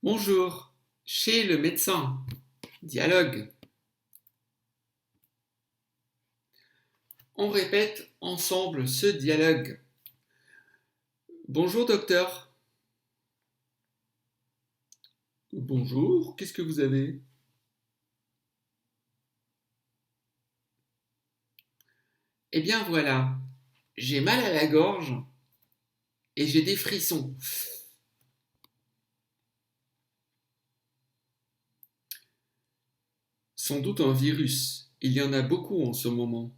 Bonjour, chez le médecin. Dialogue. On répète ensemble ce dialogue. Bonjour docteur. Bonjour, qu'est-ce que vous avez? Eh bien voilà, j'ai mal à la gorge et j'ai des frissons. Sans doute un virus. Il y en a beaucoup en ce moment.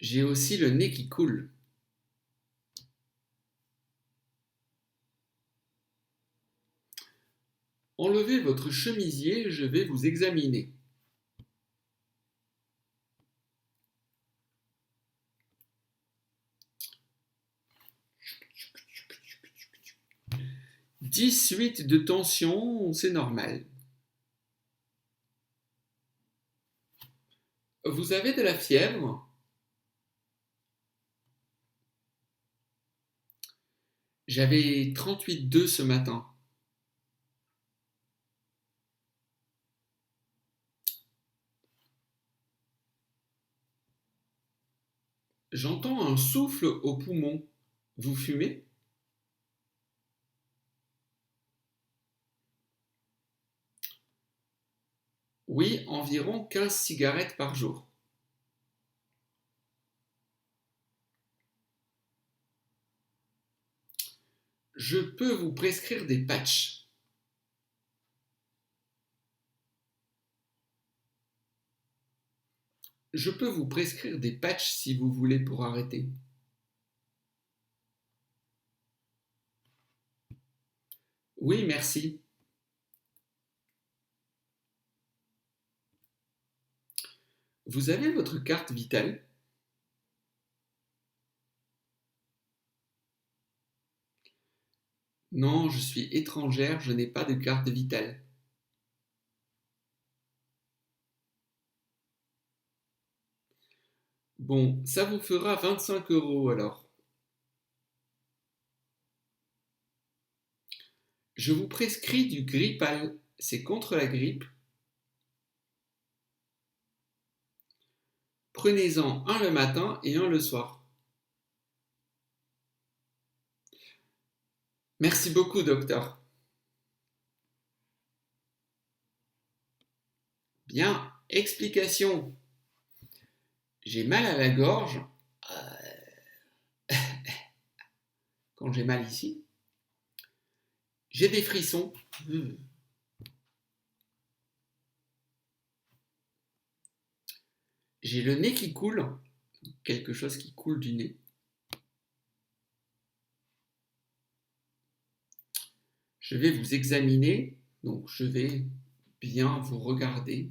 J'ai aussi le nez qui coule. Enlevez votre chemisier, je vais vous examiner. Dix-huit de tension, c'est normal. Vous avez de la fièvre? J'avais 38,2 ce matin. J'entends un souffle au poumon. Vous fumez? Oui, environ 15 cigarettes par jour. Je peux vous prescrire des patchs. Je peux vous prescrire des patchs si vous voulez pour arrêter. Oui, merci. Vous avez votre carte vitale? Non, je suis étrangère, je n'ai pas de carte vitale. Bon, ça vous fera 25 € alors. Je vous prescris du Grippal, c'est contre la grippe. Prenez-en un le matin et un le soir. Merci beaucoup, docteur. Bien, explication. J'ai mal à la gorge quand j'ai mal ici. J'ai des frissons. J'ai le nez qui coule, quelque chose qui coule du nez. Je vais vous examiner, donc je vais bien vous regarder.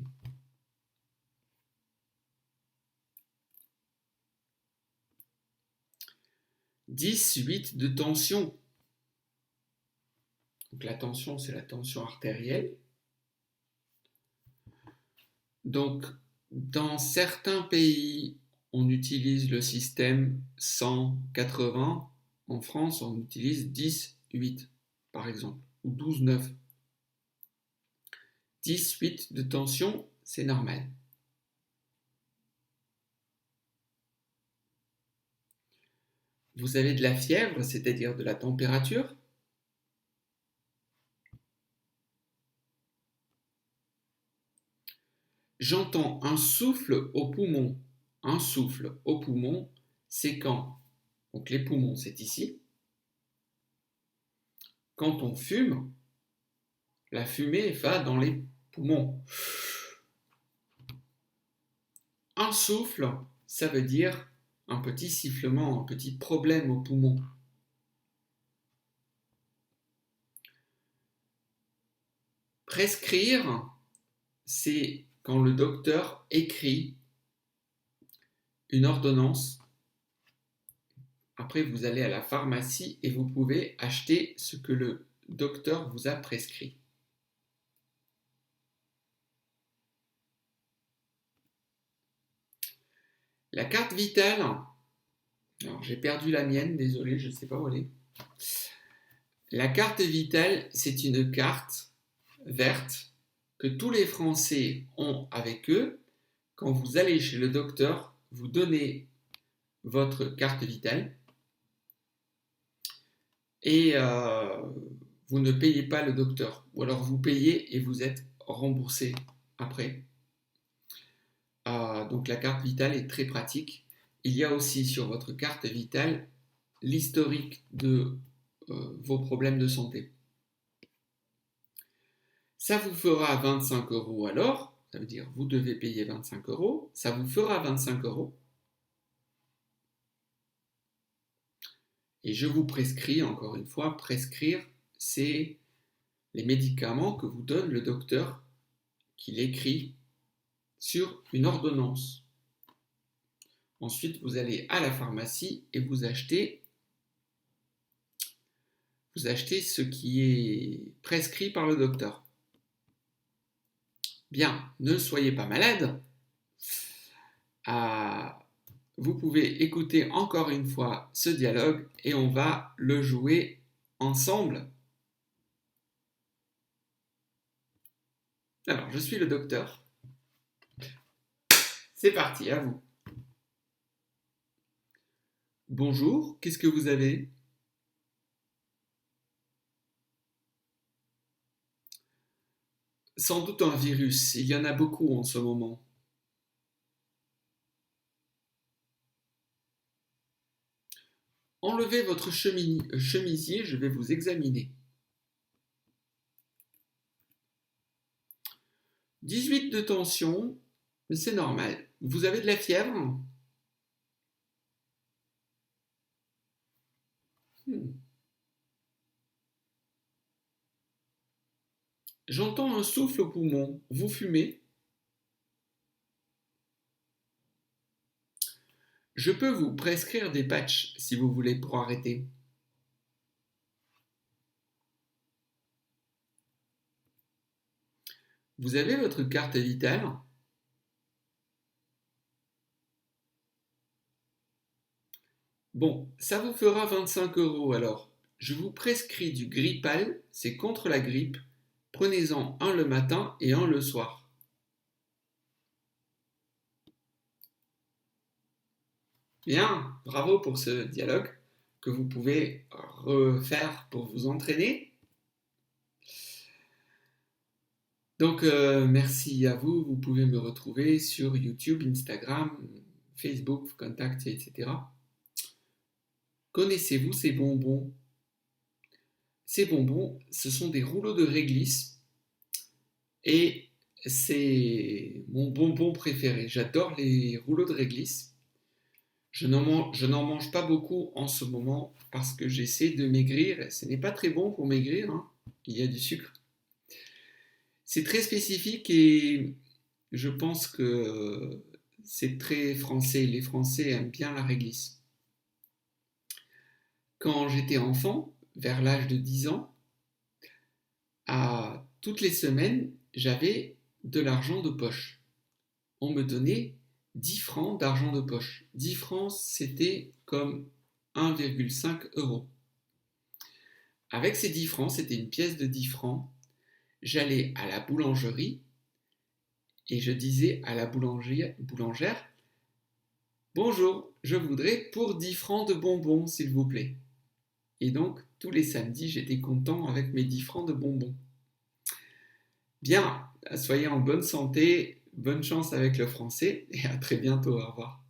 Dix-huit de tension. Donc la tension, c'est la tension artérielle. Donc, dans certains pays, on utilise le système 100-80. En France, on utilise 10-8, par exemple, ou 12-9. 10-8 de tension, c'est normal. Vous avez de la fièvre, c'est-à-dire de la température? J'entends un souffle au poumon. Un souffle au poumon, c'est quand? Donc les poumons, c'est ici. Quand on fume, la fumée va dans les poumons. Un souffle, ça veut dire un petit sifflement, un petit problème au poumon. Prescrire, c'est quand le docteur écrit une ordonnance. Après, vous allez à la pharmacie et vous pouvez acheter ce que le docteur vous a prescrit. La carte vitale, Alors, j'ai perdu la mienne, désolé, je ne sais pas où elle est. La carte vitale, c'est une carte verte que tous les Français ont avec eux. Quand vous allez chez le docteur, vous donnez votre carte vitale et vous ne payez pas le docteur. Ou alors vous payez et vous êtes remboursé après. Donc la carte vitale est très pratique. Il y a aussi sur votre carte vitale l'historique de vos problèmes de santé. Ça vous fera 25 euros alors, ça veut dire vous devez payer 25 euros, ça vous fera 25 euros. Et je vous prescris, encore une fois, prescrire, c'est les médicaments que vous donne le docteur qu'il écrit sur une ordonnance. Ensuite, vous allez à la pharmacie et vous achetez ce qui est prescrit par le docteur. Bien, ne soyez pas malade. Vous pouvez écouter encore une fois ce dialogue et on va le jouer ensemble. Alors, je suis le docteur. C'est parti, à vous. Bonjour, qu'est-ce que vous avez ? Sans doute un virus, il y en a beaucoup en ce moment. Enlevez votre chemisier, je vais vous examiner. 18 de tension, c'est normal. Vous avez de la fièvre ? J'entends un souffle au poumon. Vous fumez ? Je peux vous prescrire des patchs si vous voulez pour arrêter. Vous avez votre carte vitale ? Bon, ça vous fera 25 euros alors. Je vous prescris du Grippal, c'est contre la grippe. Prenez-en un le matin et un le soir. Bien, bravo pour ce dialogue que vous pouvez refaire pour vous entraîner. Donc, merci à vous. Vous pouvez me retrouver sur YouTube, Instagram, Facebook, Contact, etc. Connaissez-vous ces bonbons ? Ces bonbons, ce sont des rouleaux de réglisse et c'est mon bonbon préféré. J'adore les rouleaux de réglisse. Je n'en mange pas beaucoup en ce moment parce que j'essaie de maigrir. Ce n'est pas très bon pour maigrir, hein. Il y a du sucre. C'est très spécifique et je pense que c'est très français. Les Français aiment bien la réglisse. Quand j'étais enfant, vers l'âge de 10 ans, toutes les semaines, j'avais de l'argent de poche. On me donnait 10 francs d'argent de poche. 10 francs, c'était comme 1,5 euros. Avec ces 10 francs, c'était une pièce de 10 francs. J'allais à la boulangerie et je disais à la boulangère « Bonjour, je voudrais pour 10 francs de bonbons, s'il vous plaît. » Et donc, tous les samedis, j'étais content avec mes 10 francs de bonbons. Bien, soyez en bonne santé, bonne chance avec le français et à très bientôt, au revoir.